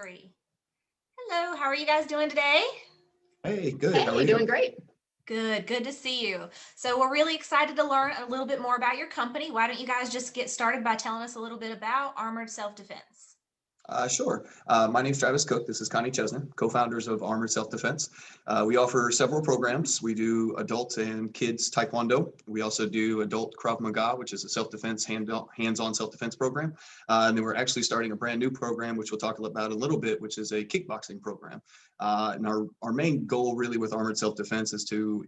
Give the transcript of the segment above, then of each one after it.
Three. Hello, how are you guys doing today? Hey, good. Hey, How are you? doing great. Good to see you. So we're really excited to learn a little bit more about your company. Why don't you guys just get started by telling us a little bit about Armored Self-Defense? Sure. My name's Travis Cook. This is Connie Chesner, co-founders of Armored Self-Defense. We offer several programs. We do adult and kids Taekwondo. We also do adult Krav Maga, which is a self-defense, hands-on self-defense program. And then we're actually starting a brand new program, which we'll talk about a little bit, which is a kickboxing program. And our main goal really with Armored Self-Defense is to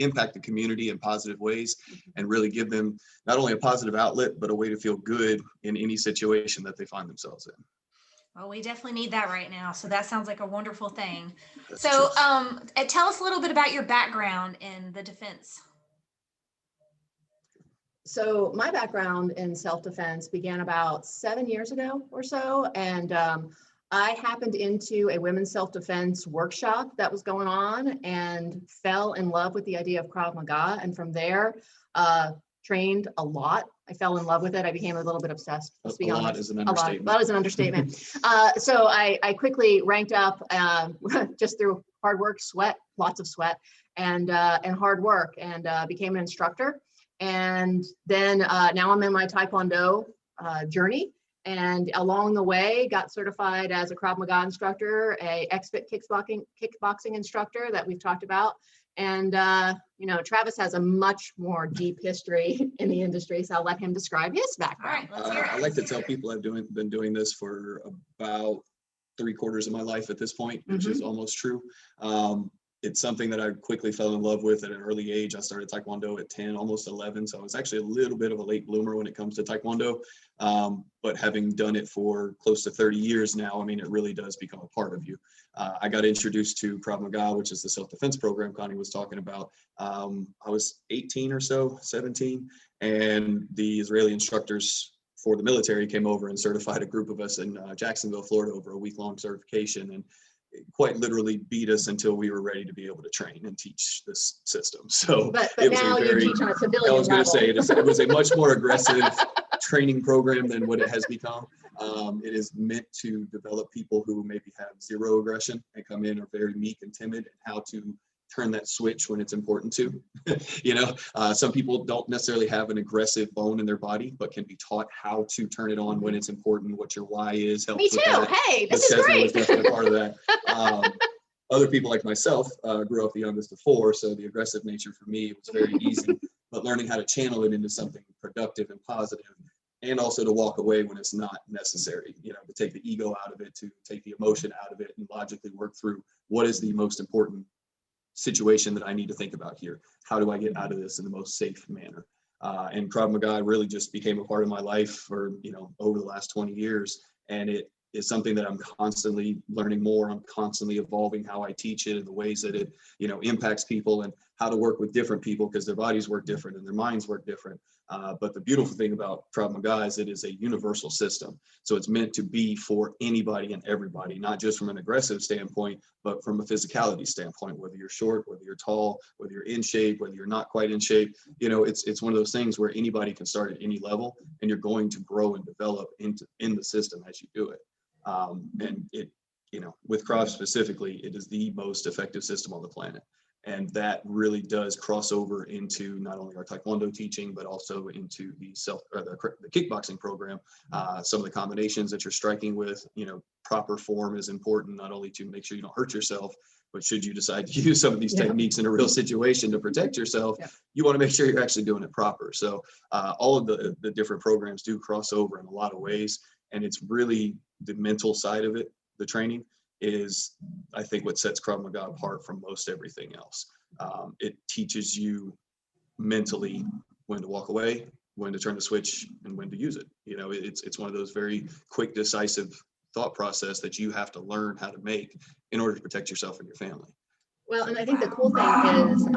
impact the community in positive ways and really give them not only a positive outlet, but a way to feel good in any situation that they find themselves in. Well, we definitely need that right now. So that sounds like a wonderful thing. That's So true. tell us a little bit about your background in the defense. So my background in self-defense began about 7 years ago or so. And I happened into a women's self-defense workshop that was going on and fell in love with the idea of Krav Maga. And from there, trained a lot. I fell in love with it. I became a little bit obsessed. Let's be honest. A lot is an understatement. A lot is an understatement. So I quickly ranked up just through hard work, sweat, lots of sweat, and hard work, and became an instructor. And then now I'm in my Taekwondo journey. And along the way, got certified as a Krav Maga instructor, a expert kickboxing instructor that we've talked about. And, Travis has a much more deep history in the industry, so I'll let him describe his background. All right, let's hear it. I like to tell people I've been doing this for about 3/4 of my life at this point, which is almost true. It's something that I quickly fell in love with at an early age. I started Taekwondo at 10, almost 11. So I was actually a little bit of a late bloomer when it comes to Taekwondo. But having done it for close to 30 years now, I mean, it really does become a part of you. I got introduced to Krav Maga, which is the self-defense program Connie was talking about. I was 18 or so, 17, and the Israeli instructors for the military came over and certified a group of us in Jacksonville, Florida over a week-long certification. And quite literally beat us until we were ready to be able to train and teach this system. So but it was now you teach on a civilian I was going to level. say it was a much more aggressive training program than what it has become. It is meant to develop people who maybe have zero aggression and come in are very meek and timid, and how to turn that switch when it's important to. Some people don't necessarily have an aggressive bone in their body, but can be taught how to turn it on when it's important, what your why is. Me too. Hey, this is Chesney great. was definitely a part of that. Other people like myself grew up the youngest of 4, so the aggressive nature for me was very easy, but learning how to channel it into something productive and positive, and also to walk away when it's not necessary, to take the ego out of it, to take the emotion out of it, and logically work through what is the most important situation that I need to think about here. How do I get out of this in the most safe manner? And Krav Maga really just became a part of my life for, over the last 20 years. And it is something that I'm constantly learning more. I'm constantly evolving how I teach it and the ways that it, impacts people, and how to work with different people, because their bodies work different and their minds work different. But the beautiful thing about Krav Maga is it is a universal system. So it's meant to be for anybody and everybody, not just from an aggressive standpoint, but from a physicality standpoint, whether you're short, whether you're tall, whether you're in shape, whether you're not quite in shape. It's one of those things where anybody can start at any level, and you're going to grow and develop in the system as you do it. And it, with Krav specifically, it is the most effective system on the planet. And that really does cross over into not only our Taekwondo teaching, but also into the kickboxing program. Some of the combinations that you're striking with, proper form is important, not only to make sure you don't hurt yourself, but should you decide to use some of these techniques in a real situation to protect yourself, you want to make sure you're actually doing it proper. So all of the different programs do cross over in a lot of ways. And it's really the mental side of it, the training, is I think what sets Krav Maga apart from most everything else. It teaches you mentally when to walk away, when to turn the switch, and when to use it. It's one of those very quick, decisive thought process that you have to learn how to make in order to protect yourself and your family. Well, and I think the cool thing is,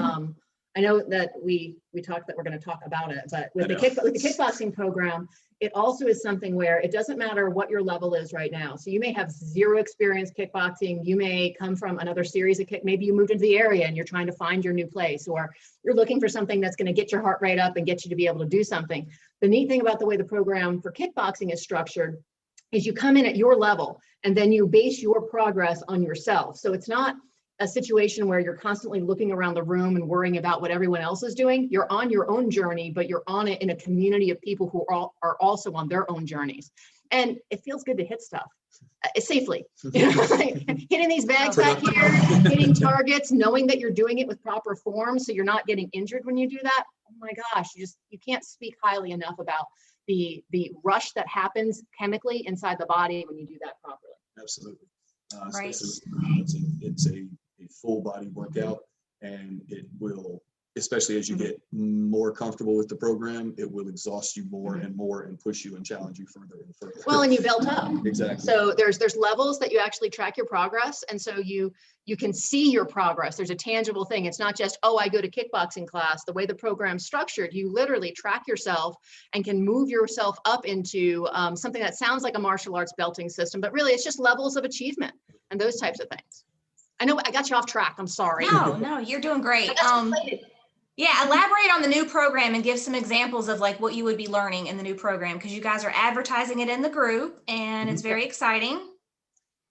I know that we talked that we're going to talk about it, but with the kickboxing program, it also is something where it doesn't matter what your level is right now. So you may have zero experience kickboxing. You may come from another series of maybe you moved into the area and you're trying to find your new place, or you're looking for something that's going to get your heart rate up and get you to be able to do something. The neat thing about the way the program for kickboxing is structured is you come in at your level and then you base your progress on yourself. So it's not a situation where you're constantly looking around the room and worrying about what everyone else is doing. You're on your own journey, but you're on it in a community of people who are also on their own journeys. And it feels good to hit stuff safely. You know, like hitting these bags back here, hitting targets, knowing that you're doing it with proper form so you're not getting injured when you do that. Oh my gosh, you can't speak highly enough about the rush that happens chemically inside the body when you do that properly. Absolutely. Right. It's a full body workout, and it will, especially as you get more comfortable with the program, it will exhaust you more and more and push you and challenge you further and further. Well, and you built up. Exactly. So there's levels that you actually track your progress. And so you can see your progress. There's a tangible thing. It's not just, oh, I go to kickboxing class. The way the program's structured, you literally track yourself and can move yourself up into something that sounds like a martial arts belting system, but really it's just levels of achievement and those types of things. I know I got you off track. I'm sorry. No, you're doing great. Yeah, elaborate on the new program and give some examples of like what you would be learning in the new program, because you guys are advertising it in the group and it's very exciting.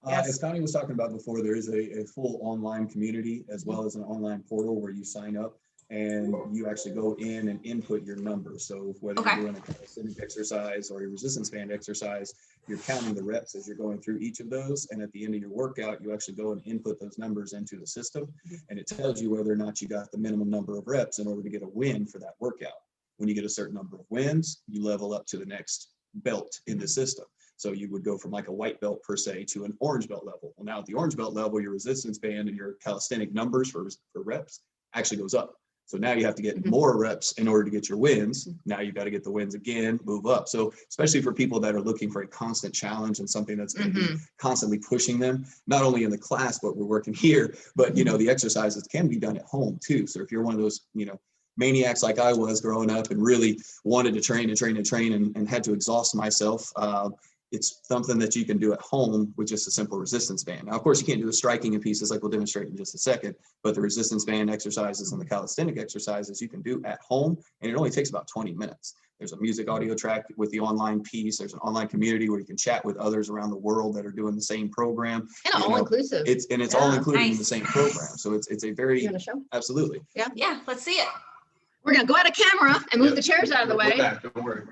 Yes. As Connie was talking about before, there is a full online community as well as an online portal where you sign up and you actually go in and input your numbers. So whether you're doing a calisthenic exercise or a resistance band exercise, you're counting the reps as you're going through each of those. And at the end of your workout, you actually go and input those numbers into the system. And it tells you whether or not you got the minimum number of reps in order to get a win for that workout. When you get a certain number of wins, you level up to the next belt in the system. So you would go from like a white belt per se to an orange belt level. Well, now at the orange belt level, your resistance band and your calisthenic numbers for reps actually goes up. So now you have to get more reps in order to get your wins. Now you've got to get the wins again, move up. So especially for people that are looking for a constant challenge and something that's going to be constantly pushing them, not only in the class, but we're working here, but you know, the exercises can be done at home too. So if you're one of those, you know, maniacs like I was growing up and really wanted to train and had to exhaust myself, it's something that you can do at home with just a simple resistance band. Now, of course, you can't do the striking in pieces like we'll demonstrate in just a second, but the resistance band exercises and the calisthenic exercises you can do at home, and it only takes about 20 minutes. There's a music audio track with the online piece. There's an online community where you can chat with others around the world that are doing the same program. And all inclusive. It's all included in the same program. So it's a very, You want to show? absolutely. Yeah, let's see it. We're going to go out of camera and move the chairs out of the way. Don't worry.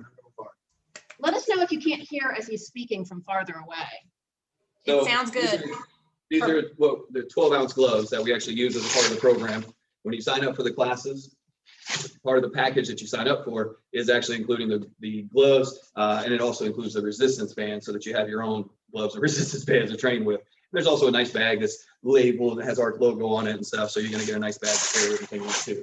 Let us know if you can't hear as he's speaking from farther away. It sounds good. These are the 12-ounce gloves that we actually use as a part of the program. When you sign up for the classes, part of the package that you sign up for is actually including the gloves, and it also includes the resistance band so that you have your own gloves and resistance bands to train with. There's also a nice bag that's labeled and has our logo on it and stuff, so you're going to get a nice bag to carry everything with too.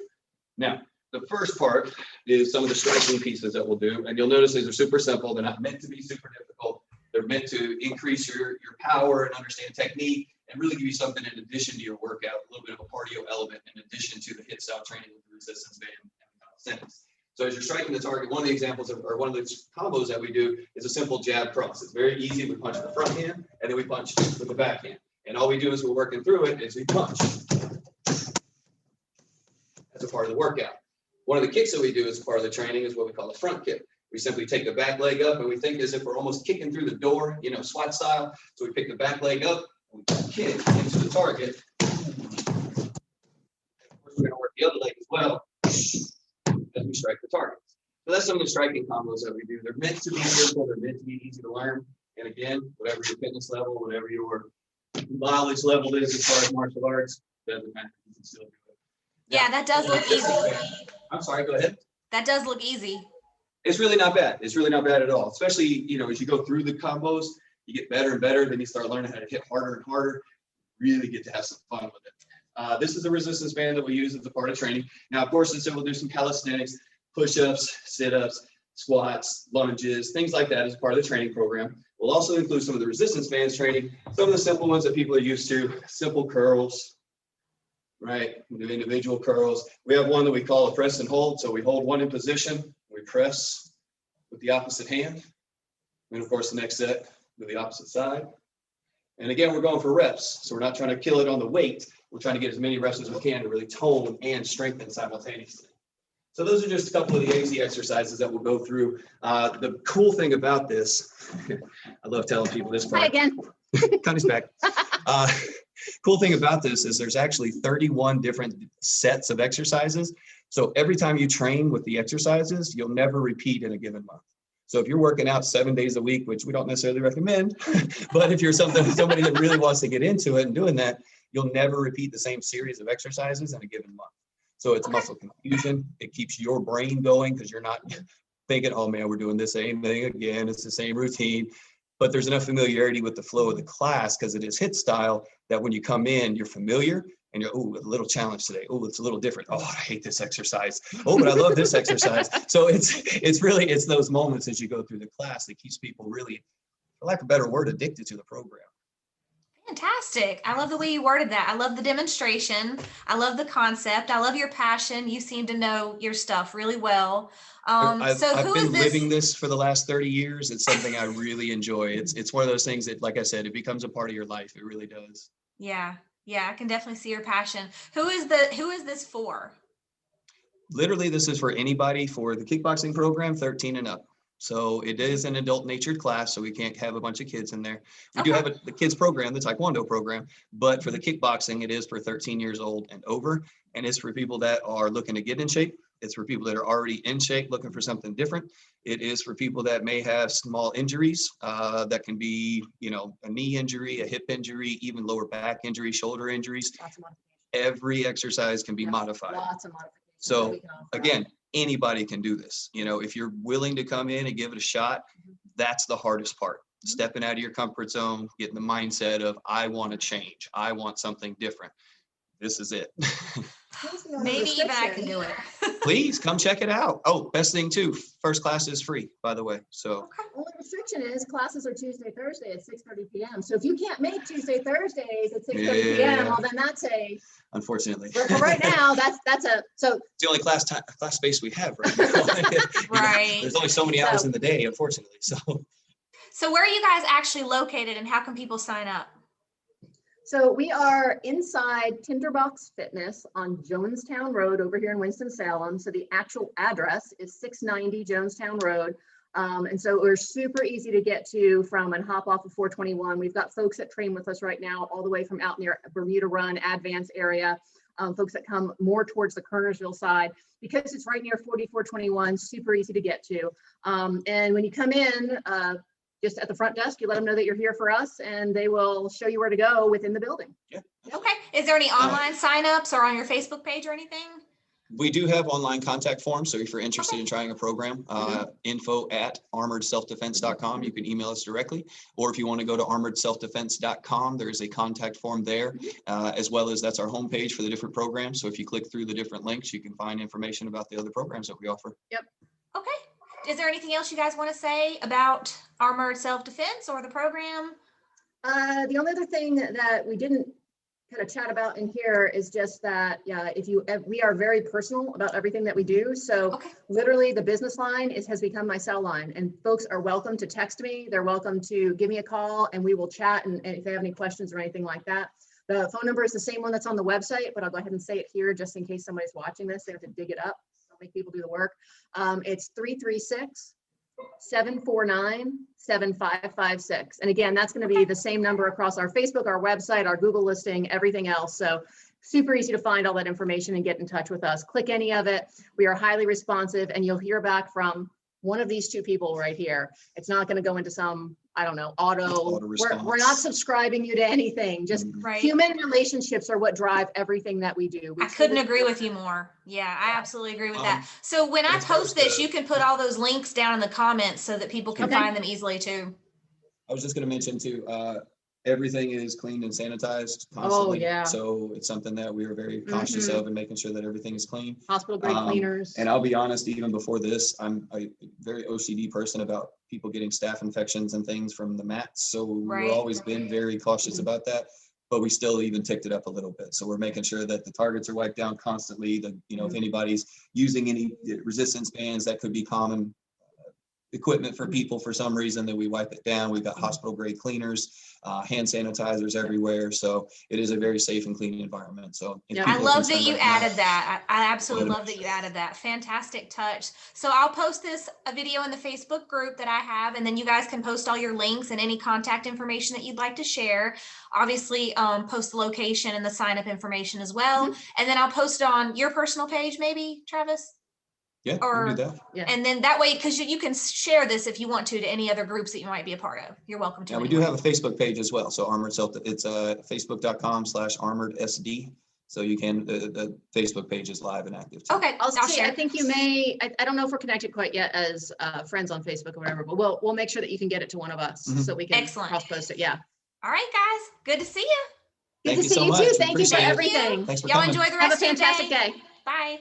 Now, the first part is some of the striking pieces that we'll do. And you'll notice these are super simple. They're not meant to be super difficult. They're meant to increase your power and understand technique and really give you something in addition to your workout, a little bit of a cardio element in addition to the hit style training with the resistance band and calisthenics. So as you're striking the target, one of the examples of, or one of the combos that we do is a simple jab cross. It's very easy. We punch with the front hand and then we punch with the back hand. And all we do as we're working through it is we punch as a part of the workout. One of the kicks that we do as part of the training is what we call a front kick. We simply take the back leg up and we think as if we're almost kicking through the door, you know, SWAT style. So we pick the back leg up, and we kick into the target. Of course, we're going to work the other leg as well as we strike the target. So that's some of the striking combos that we do. They're meant to be simple. They're meant to be easy to learn. And again, whatever your fitness level, whatever your knowledge level is as far as martial arts, doesn't matter. You can still do it. Yeah, that does look easy. I'm sorry, go ahead. That does look easy. It's really not bad. It's really not bad at all. Especially, you know, as you go through the combos, you get better and better. Then you start learning how to hit harder and harder. Really get to have some fun with it. This is a resistance band that we use as a part of training. Now, of course, we'll do some calisthenics, push-ups, sit-ups, squats, lunges, things like that as part of the training program. We'll also include some of the resistance bands training, some of the simple ones that people are used to, simple curls, right? We do individual curls. We have one that we call a press and hold. So we hold one in position, we press with the opposite hand. And of course, the next set with the opposite side. And again, we're going for reps. So we're not trying to kill it on the weight. We're trying to get as many reps as we can to really tone and strengthen simultaneously. So those are just a couple of the easy exercises that we'll go through. The cool thing about this, I love telling people this part. Hi again. Connie's back. Cool thing about this is there's actually 31 different sets of exercises. So every time you train with the exercises, you'll never repeat in a given month. So if you're working out 7 days a week, which we don't necessarily recommend, but if you're somebody that really wants to get into it and doing that, you'll never repeat the same series of exercises in a given month. So it's muscle confusion. It keeps your brain going because you're not thinking, oh man, we're doing the same thing again. It's the same routine. But there's enough familiarity with the flow of the class because it is HIIT style that when you come in, you're familiar and you're, oh, a little challenge today. Oh, it's a little different. Oh, I hate this exercise. Oh, but I love this exercise. So it's those moments as you go through the class that keeps people really, for lack of a better word, addicted to the program. Fantastic. I love the way you worded that. I love the demonstration. I love the concept. I love your passion. You seem to know your stuff really well. I've who been is this? living this for the last 30 years. It's something I really enjoy. It's one of those things that, like I said, it becomes a part of your life. It really does. Yeah. I can definitely see your passion. Who is this for? Literally, this is for anybody for the kickboxing program, 13 and up. So it is an adult natured class, so we can't have a bunch of kids in there. We do have the kids program, the Taekwondo program, but for the kickboxing, it is for 13 years old and over. And it's for people that are looking to get in shape. It's for people that are already in shape, looking for something different. It is for people that may have small injuries that can be, a knee injury, a hip injury, even lower back injury, shoulder injuries. Lots of modifications. Every exercise can be modified. Lots of modifications. So again, anybody can do this. If you're willing to come in and give it a shot, that's the hardest part. Stepping out of your comfort zone, getting the mindset of, I want to change. I want something different. This is it. Maybe even I can do it. Please come check it out. Oh, best thing too, first class is free, by the way. So only restriction is classes are Tuesday, Thursday at 6:30 p.m. So if you can't make Tuesday, Thursdays at 6:30 p.m., well then that's unfortunately. For right now, that's it's the only class space we have right now. Right. There's only so many hours in the day, unfortunately. So where are you guys actually located and how can people sign up? So we are inside Tinderbox Fitness on Jonestown Road over here in Winston-Salem. So the actual address is 690 Jonestown Road. And so we're super easy to get to from and hop off of 421. We've got folks that train with us right now, all the way from out near Bermuda Run, Advance area, folks that come more towards the Kernersville side, because it's right near 4421, super easy to get to. And when you come in, just at the front desk, you let them know that you're here for us and they will show you where to go within the building. Yeah. Okay. Is there any online signups or on your Facebook page or anything? We do have online contact forms. So if you're interested in trying a program, info@armoredselfdefense.com, you can email us directly. Or if you want to go to armoredselfdefense.com, there's a contact form there, as well as that's our homepage for the different programs. So if you click through the different links, you can find information about the other programs that we offer. Yep. Okay. Is there anything else you guys want to say about Armored Self-Defense or the program? The only other thing that we didn't kind of chat about in here is just that we are very personal about everything that we do. So literally the business line has become my cell line, and folks are welcome to text me. They're welcome to give me a call and we will chat. And if they have any questions or anything like that, the phone number is the same one that's on the website, but I'll go ahead and say it here just in case somebody's watching this, they have to dig it up. Make people do the work. It's 336-749-7556. And again, that's going to be the same number across our Facebook, our website, our Google listing, everything else. So super easy to find all that information and get in touch with us. Click any of it. We are highly responsive and you'll hear back from one of these two people right here. It's not going to go into some, I don't know, auto we're not subscribing you to anything. Just human relationships are what drive everything that we do. I couldn't agree with you more. Yeah, I absolutely agree with that. So when I post this, you can put all those links down in the comments so that people can find them easily too. I was just going to mention too, everything is cleaned and sanitized constantly. Oh yeah. So it's something that we are very cautious of and making sure that everything is clean. Hospital grade cleaners. And I'll be honest, even before this, I'm a very OCD person about people getting staph infections and things from the mats. So we've always been very cautious about that, but we still even ticked it up a little bit. So we're making sure that the targets are wiped down constantly. That, if anybody's using any resistance bands, that could be common. equipment for people for some reason, then we wipe it down. We've got hospital grade cleaners, hand sanitizers everywhere. So it is a very safe and clean environment. So if Yeah. I people are love that concerned you right now- added that. I absolutely love that you added that. Fantastic touch. So I'll post a video in the Facebook group that I have, and then you guys can post all your links and any contact information that you'd like to share. Obviously, post the location and the sign up information as well. And then I'll post it on your personal page, maybe, Travis? Yeah, we Or- can do that. Yeah. And then that way, because you can share this if you want to any other groups that you might be a part of. You're welcome to. Yeah, we do have a Facebook page as well. So Armored Self, it's facebook.com/armoredsd. So you can, the Facebook page is live and active too. Okay, I'll say, share. I think you may, I don't know if we're connected quite yet as friends on Facebook or whatever, but we'll make sure that you can get it to one of us so we can Excellent. cross post it. Yeah. All right, guys. Good to see you. Good Thank to you see so you much. too. We Thank you for appreciate it. everything. Thanks for Y'all coming. enjoy the Have a rest of your fantastic day. Bye.